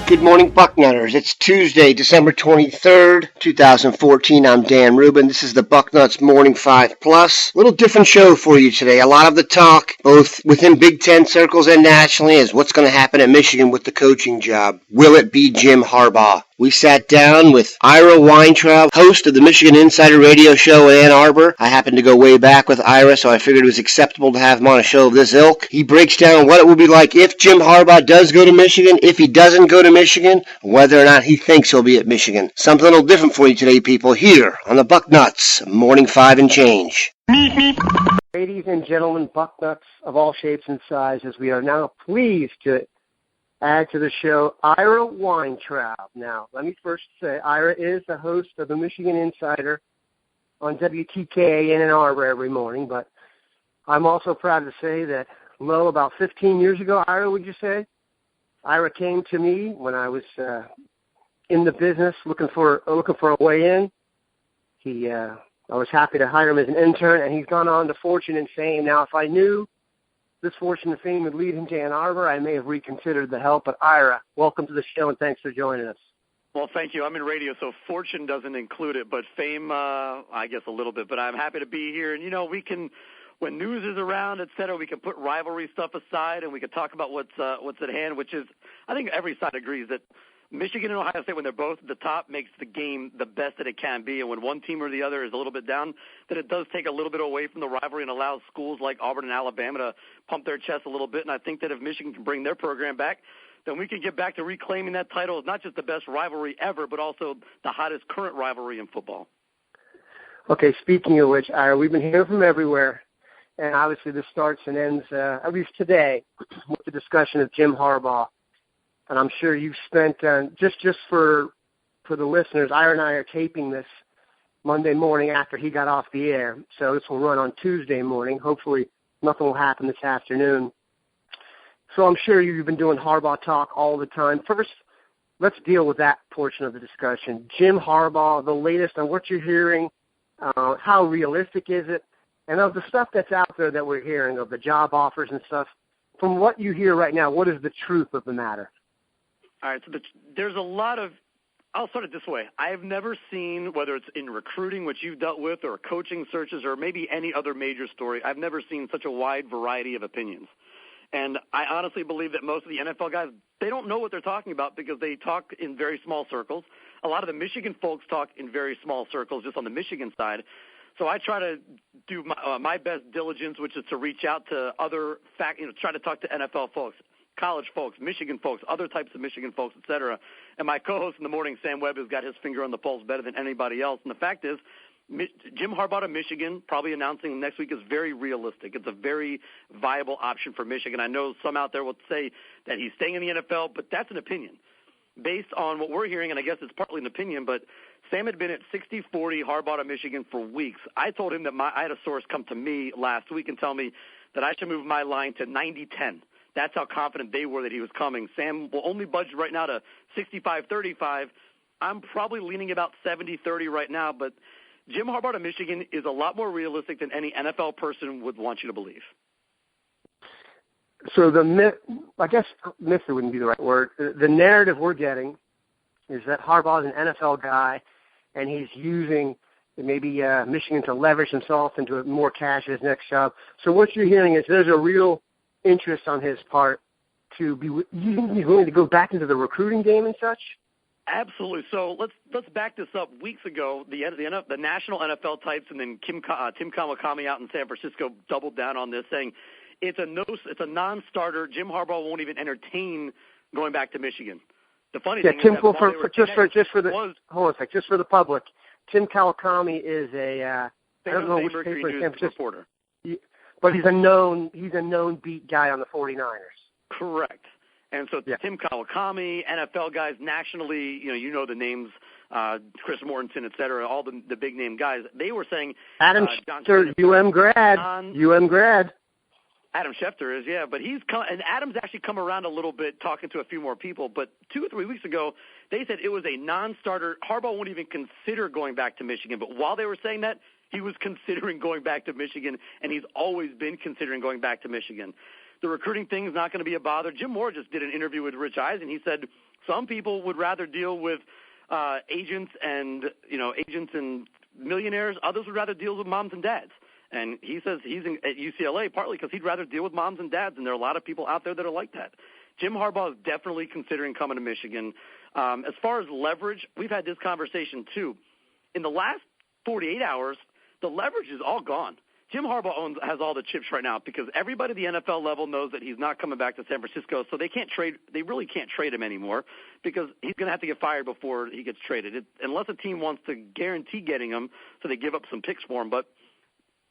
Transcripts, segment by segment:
Good morning, Bucknutters. It's Tuesday, December 23rd, 2014. I'm Dan Rubin. This is the Bucknuts Morning 5 Plus. Little different show for you today. A lot of the talk, both within Big Ten circles and nationally, is what's going to happen at Michigan with the coaching job. Will it be Jim Harbaugh? We sat down with Ira Weintraub, host of the Michigan Insider Radio Show in Ann Arbor. I happen to go way back with Ira, so I figured it was acceptable to have him on a show of this ilk. He breaks down what it will be like if Jim Harbaugh does go to Michigan, if he doesn't go to Michigan, whether or not he thinks he'll be at Michigan. Something a little different for you today, people, here on the Bucknuts Morning 5 and Change. Ladies and gentlemen, Bucknuts of all shapes and sizes, we are now pleased to add to the show Ira Weintraub. Now, let me first say, Ira is the host of the Michigan Insider on WTKA in Ann Arbor every morning, but I'm also proud to say that, about 15 years ago, Ira, would you say? Ira came to me when I was in the business looking for a way in. I was happy to hire him as an intern, and he's gone on to fortune and fame. Now, if I knew this fortune and fame would lead him to Ann Arbor, I may have reconsidered the help. But Ira, welcome to the show, and thanks for joining us. Well, thank you. I'm in radio, so fortune doesn't include it, but fame, I guess a little bit. But I'm happy to be here. And, we can, when news is around, et cetera, we can put rivalry stuff aside, and we can talk about what's at hand, which is, I think every side agrees that Michigan and Ohio State, when they're both at the top, makes the game the best that it can be. And when one team or the other is a little bit down, then it does take a little bit away from the rivalry and allows schools like Auburn and Alabama to pump their chest a little bit. And I think that if Michigan can bring their program back, then we can get back to reclaiming that title as not just the best rivalry ever, but also the hottest current rivalry in football. Okay, speaking of which, Ira, we've been hearing from everywhere. And obviously this starts and ends, at least today, with the discussion of Jim Harbaugh. And I'm sure you've spent, just for the listeners, Ira and I are taping this Monday morning after he got off the air. So this will run on Tuesday morning. Hopefully nothing will happen this afternoon. So I'm sure you've been doing Harbaugh talk all the time. First, let's deal with that portion of the discussion. Jim Harbaugh, the latest on what you're hearing, how realistic is it? And of the stuff that's out there that we're hearing, of the job offers and stuff, from what you hear right now, what is the truth of the matter? All right, so there's a lot of – I'll start it this way. I have never seen, whether it's in recruiting, which you've dealt with, or coaching searches, or maybe any other major story, I've never seen such a wide variety of opinions. And I honestly believe that most of the NFL guys, they don't know what they're talking about because they talk in very small circles. A lot of the Michigan folks talk in very small circles just on the Michigan side. So I try to do my best diligence, which is to reach out to other try to talk to NFL folks, college folks, Michigan folks, other types of Michigan folks, et cetera. And my co-host in the morning, Sam Webb, has got his finger on the pulse better than anybody else. And the fact is, Jim Harbaugh to Michigan, probably announcing next week, is very realistic. It's a very viable option for Michigan. I know some out there will say that he's staying in the NFL, but that's an opinion. Based on what we're hearing, and I guess it's partly an opinion, but Sam had been at 60-40 Harbaugh to Michigan for weeks. I told him that I had a source come to me last week and tell me that I should move my line to 90-10. That's how confident they were that he was coming. Sam will only budge right now to 65-35. I'm probably leaning about 70-30 right now, but Jim Harbaugh to Michigan is a lot more realistic than any NFL person would want you to believe. So the myth, I guess myth wouldn't be the right word. The narrative we're getting is that Harbaugh is an NFL guy, and he's using maybe Michigan to leverage himself into more cash at his next job. So what you're hearing is there's a real interest on his part to be. You think he's willing to go back into the recruiting game and such? Absolutely. So let's back this up. Weeks ago, the national NFL types and then Tim Kawakami out in San Francisco doubled down on this, saying it's a non-starter. Jim Harbaugh won't even entertain going back to Michigan. The funny thing Tim, is that just for the public, Tim Kawakami is I don't know which paper in San Francisco, reporter. But he's a known beat guy on the 49ers. Correct. And so Tim Kawakami, NFL guys nationally, you know the names, Chris Mortensen, et cetera, all the big name guys. they were saying Adam Schefter, UM grad. Adam Schefter is, yeah, but and Adam's actually come around a little bit, talking to a few more people. But 2 or 3 weeks ago, they said it was a non-starter. Harbaugh won't even consider going back to Michigan. But while they were saying that, he was considering going back to Michigan, and he's always been considering going back to Michigan. The recruiting thing is not going to be a bother. Jim Moore just did an interview with Rich Eisen. He said Some people would rather deal with agents and millionaires. Others would rather deal with moms and dads. And he says he's at UCLA partly because he'd rather deal with moms and dads, and there are a lot of people out there that are like that. Jim Harbaugh is definitely considering coming to Michigan. As far as leverage, we've had this conversation too. In the last 48 hours, the leverage is all gone. Jim Harbaugh has all the chips right now because everybody at the NFL level knows that he's not coming back to San Francisco, so they can't trade. They really can't trade him anymore because he's going to have to get fired before he gets traded, unless a team wants to guarantee getting him, so they give up some picks for him. But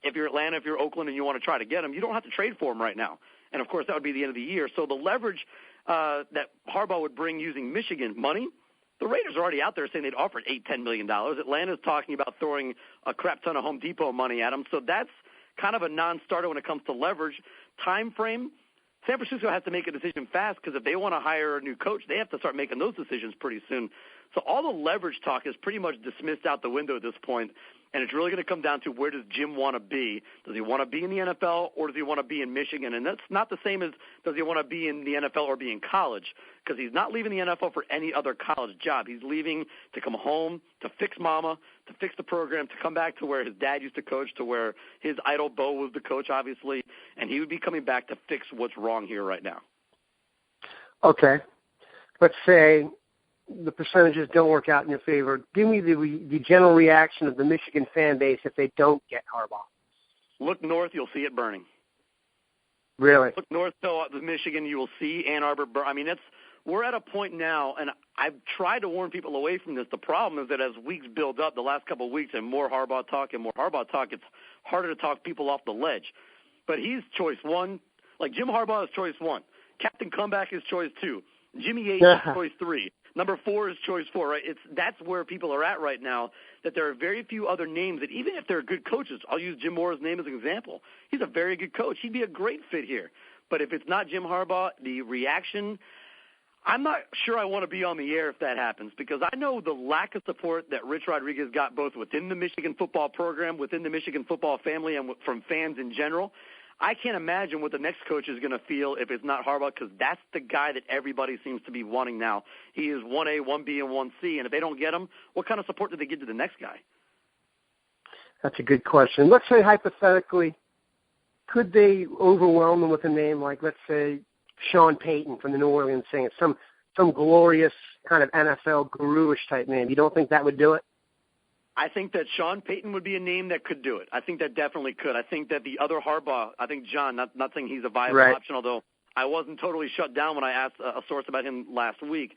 if you're Atlanta, if you're Oakland, and you want to try to get him, you don't have to trade for him right now. And, of course, that would be the end of the year. So the leverage that Harbaugh would bring using Michigan money, the Raiders are already out there saying they'd offered $8-10 million. Atlanta's talking about throwing a crap ton of Home Depot money at him. So that's kind of a non-starter when it comes to leverage. Time frame, San Francisco has to make a decision fast because if they want to hire a new coach, they have to start making those decisions pretty soon. So all the leverage talk is pretty much dismissed out the window at this point, and it's really going to come down to where does Jim want to be? Does he want to be in the NFL or does he want to be in Michigan? And that's not the same as does he want to be in the NFL or be in college, because he's not leaving the NFL for any other college job. He's leaving to come home, to fix mama, to fix the program, to come back to where his dad used to coach, to where his idol Bo was the coach, obviously, and he would be coming back to fix what's wrong here right now. Okay. Let's say the percentages don't work out in your favor. Give me the general reaction of the Michigan fan base if they don't get Harbaugh. Look north, you'll see it burning. Really? Look north to Michigan, you will see Ann Arbor burn. I mean, we're at a point now, and I've tried to warn people away from this. The problem is that as weeks build up, the last couple of weeks, and more Harbaugh talk, it's harder to talk people off the ledge. But he's choice one. Like Jim Harbaugh is choice one. Captain Comeback is choice two. Jimmy H is choice three. Number 4 is choice 4, right? That's where people are at right now, that there are very few other names that even if they're good coaches, I'll use Jim Mora's name as an example. He's a very good coach. He'd be a great fit here. But if it's not Jim Harbaugh, the reaction, I'm not sure I want to be on the air if that happens, because I know the lack of support that Rich Rodriguez got both within the Michigan football program, within the Michigan football family, and from fans in general. I can't imagine what the next coach is going to feel if it's not Harbaugh, because that's the guy that everybody seems to be wanting now. He is 1A, 1B, and 1C, and if they don't get him, what kind of support do they give to the next guy? That's a good question. Let's say hypothetically, could they overwhelm them with a name like, let's say, Sean Payton from the New Orleans Saints, some glorious kind of NFL guru-ish type name? You don't think that would do it? I think that Sean Payton would be a name that could do it. I think that definitely could. I think that the other Harbaugh, I think John, not saying he's a viable option, although I wasn't totally shut down when I asked a source about him last week.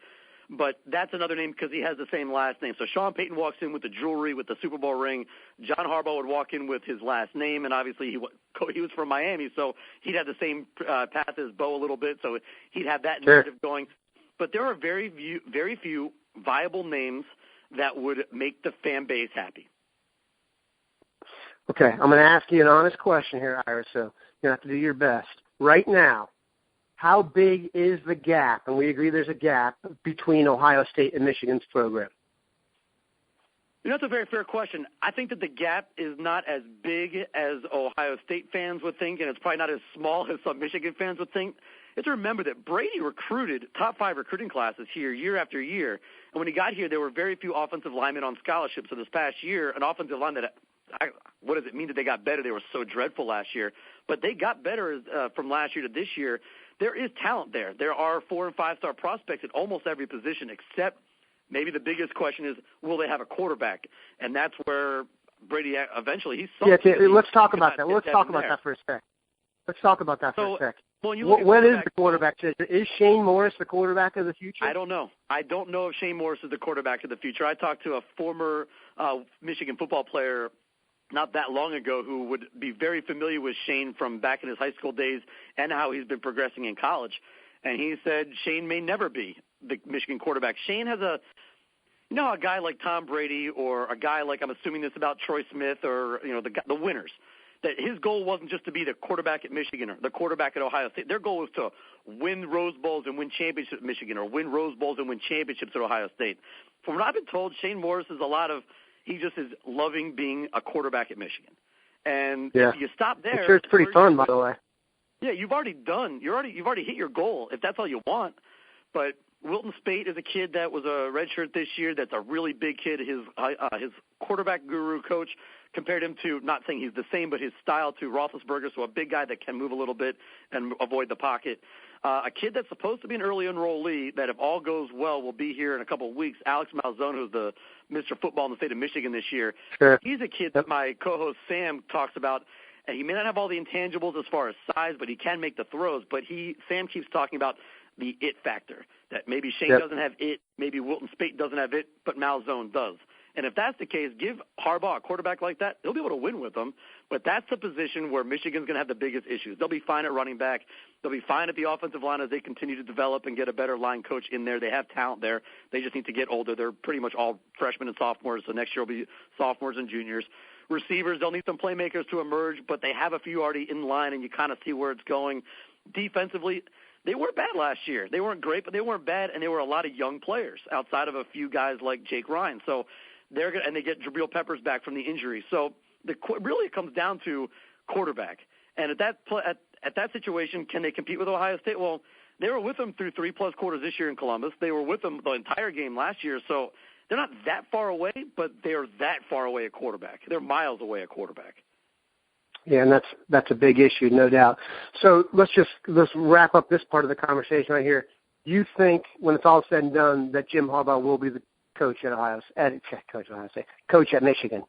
But that's another name because he has the same last name. So Sean Payton walks in with the jewelry, with the Super Bowl ring. John Harbaugh would walk in with his last name, and obviously he was from Miami, so he'd have the same path as Bo a little bit, so he'd have that narrative going. But there are very few viable names that would make the fan base happy. Okay, I'm going to ask you an honest question here, Ira, so you're going to have to do your best. Right now, how big is the gap, and we agree there's a gap, between Ohio State and Michigan's program? That's a very fair question. I think that the gap is not as big as Ohio State fans would think, and it's probably not as small as some Michigan fans would think. You have to remember that Brady recruited top 5 recruiting classes here year after year. And when he got here, there were very few offensive linemen on scholarship. So this past year, an offensive line what does it mean that they got better? They were so dreadful last year. But they got better from last year to this year. There is talent there. There are 4- and 5-star prospects at almost every position, except maybe the biggest question is, will they have a quarterback? And that's where Brady eventually let's talk about that. Let's talk about that for a sec. When is the quarterback? Is Shane Morris the quarterback of the future? I don't know. I don't know if Shane Morris is the quarterback of the future. I talked to a former Michigan football player not that long ago who would be very familiar with Shane from back in his high school days and how he's been progressing in college. And he said Shane may never be the Michigan quarterback. Shane has a guy like Tom Brady or a guy like, I'm assuming this about Troy Smith or, the winners, that his goal wasn't just to be the quarterback at Michigan or the quarterback at Ohio State. Their goal was to win Rose Bowls and win championships at Michigan or win Rose Bowls and win championships at Ohio State. From what I've been told, Shane Morris is he just is loving being a quarterback at Michigan. And if you stop there. I'm sure it's pretty fun, by the way. Yeah, you've already hit your goal if that's all you want. But Wilton Spate is a kid that was a redshirt this year. That's a really big kid. His quarterback guru coach compared him to, not saying he's the same, but his style to Roethlisberger, so a big guy that can move a little bit and avoid the pocket. A kid that's supposed to be an early enrollee that, if all goes well, will be here in a couple of weeks, Alex Malzone, who's the Mr. Football in the state of Michigan this year. Sure. He's a kid that my co-host Sam talks about, and he may not have all the intangibles as far as size, but he can make the throws. But Sam keeps talking about the it factor, that maybe Shane doesn't have it, maybe Wilton Spate doesn't have it, but Malzone does. And if that's the case, give Harbaugh a quarterback like that. He'll be able to win with them. But that's the position where Michigan's going to have the biggest issues. They'll be fine at running back. They'll be fine at the offensive line as they continue to develop and get a better line coach in there. They have talent there. They just need to get older. They're pretty much all freshmen and sophomores, so next year will be sophomores and juniors. Receivers, they'll need some playmakers to emerge, but they have a few already in line, and you kind of see where it's going. Defensively, they weren't bad last year. They weren't great, but they weren't bad, and they were a lot of young players outside of a few guys like Jake Ryan. So and they get Jabril Peppers back from the injury. So really it comes down to quarterback. And at that situation, can they compete with Ohio State? Well, they were with them through 3+ quarters this year in Columbus. They were with them the entire game last year. So they're not that far away, but they're that far away at quarterback. They're miles away at quarterback. Yeah, and that's a big issue, no doubt. So let's wrap up this part of the conversation right here. Do you think, when it's all said and done, that Jim Harbaugh will be the coach at Michigan?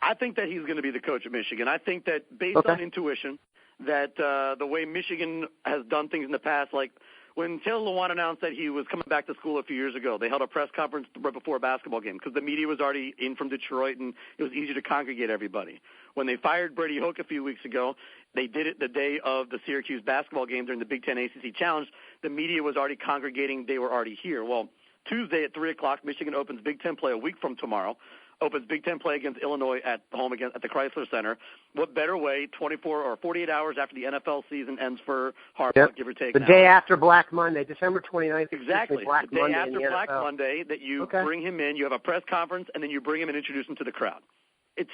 I think that he's going to be the coach at Michigan. I think that based on intuition, that the way Michigan has done things in the past, like when Taylor Lewan announced that he was coming back to school a few years ago, they held a press conference right before a basketball game because the media was already in from Detroit and it was easy to congregate everybody. When they fired Brady Hoke a few weeks ago, they did it the day of the Syracuse basketball game during the Big Ten ACC Challenge. The media was already congregating. They were already here. Well, Tuesday at 3 o'clock, Michigan opens Big Ten play a week from tomorrow. Opens Big Ten play against Illinois at home against at the Chrysler Center. What better way 24 or 48 hours after the NFL season ends for Harbaugh, give or take. The day after Black Monday, December 29th. Exactly. Black the day Monday after Black Monday that you bring him in, you have a press conference, and then you bring him and introduce him to the crowd.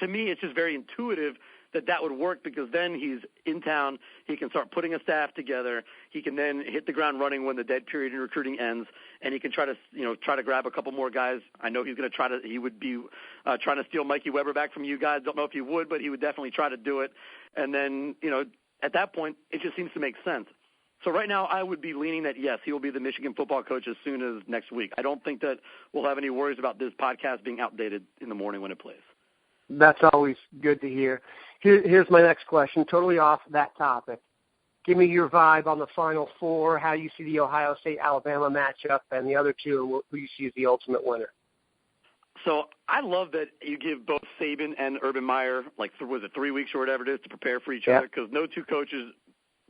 To me, it's just very intuitive that would work because then he's in town. He can start putting a staff together. He can then hit the ground running when the dead period in recruiting ends, and he can try to grab a couple more guys. I know he would be trying to steal Mikey Weber back from you guys. Don't know if he would, but he would definitely try to do it. And then, at that point, it just seems to make sense. So right now I would be leaning that, yes, he will be the Michigan football coach as soon as next week. I don't think that we'll have any worries about this podcast being outdated in the morning when it plays. That's always good to hear. Here's my next question, totally off that topic. Give me your vibe on the Final Four, how you see the Ohio State-Alabama matchup, and the other two, who you see as the ultimate winner. So I love that you give both Saban and Urban Meyer, 3 weeks or whatever it is, to prepare for each other, because no two coaches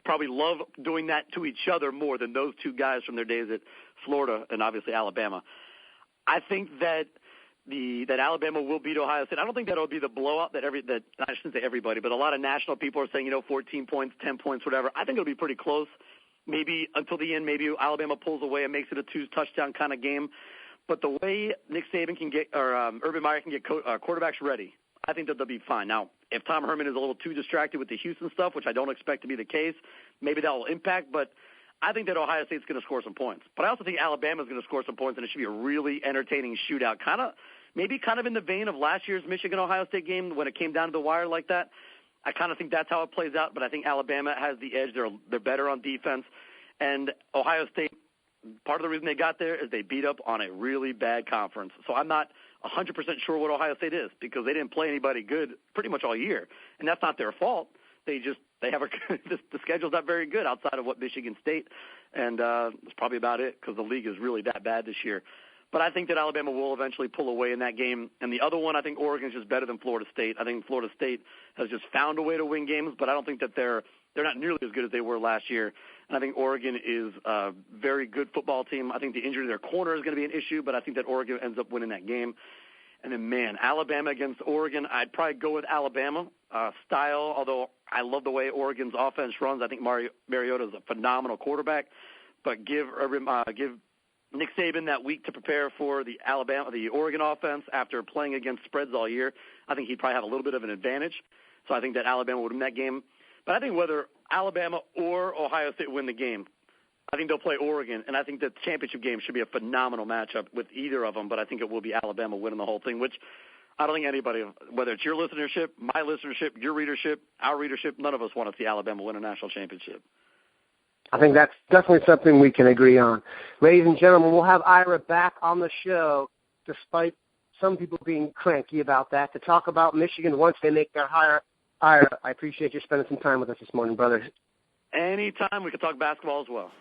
probably love doing that to each other more than those two guys from their days at Florida and obviously Alabama. I think that that Alabama will beat Ohio State. I don't think that will be the blowout that I shouldn't say everybody, but a lot of national people are saying, 14 points, 10 points, whatever. I think it'll be pretty close. Maybe until the end, maybe Alabama pulls away and makes it a 2-touchdown kind of game. But the way Nick Saban can get, or Urban Meyer can get quarterbacks ready, I think that they'll be fine. Now, if Tom Herman is a little too distracted with the Houston stuff, which I don't expect to be the case, maybe that will impact, but I think that Ohio State's going to score some points. But I also think Alabama's going to score some points, and it should be a really entertaining shootout, maybe in the vein of last year's Michigan-Ohio State game when it came down to the wire like that. I kind of think that's how it plays out, but I think Alabama has the edge. They're better on defense. And Ohio State, part of the reason they got there is they beat up on a really bad conference. So I'm not 100% sure what Ohio State is because they didn't play anybody good pretty much all year. And that's not their fault. The schedule's not very good outside of what Michigan State, and it's probably about it because the league is really that bad this year. But I think that Alabama will eventually pull away in that game. And the other one, I think Oregon's just better than Florida State. I think Florida State has just found a way to win games, but I don't think that they're not nearly as good as they were last year. And I think Oregon is a very good football team. I think the injury to their corner is going to be an issue, but I think that Oregon ends up winning that game. And then, Alabama against Oregon, I'd probably go with Alabama style, although I love the way Oregon's offense runs. I think Mariota is a phenomenal quarterback, but give Nick Saban that week to prepare for the Oregon offense after playing against spreads all year. I think he'd probably have a little bit of an advantage. So I think that Alabama would win that game. But I think whether Alabama or Ohio State win the game, I think they'll play Oregon, and I think the championship game should be a phenomenal matchup with either of them, but I think it will be Alabama winning the whole thing, which I don't think anybody, whether it's your listenership, my listenership, your readership, our readership, none of us want to see Alabama win a national championship. I think that's definitely something we can agree on. Ladies and gentlemen, we'll have Ira back on the show, despite some people being cranky about that, to talk about Michigan once they make their hire. Ira, I appreciate you spending some time with us this morning, brother. Anytime we can talk basketball as well.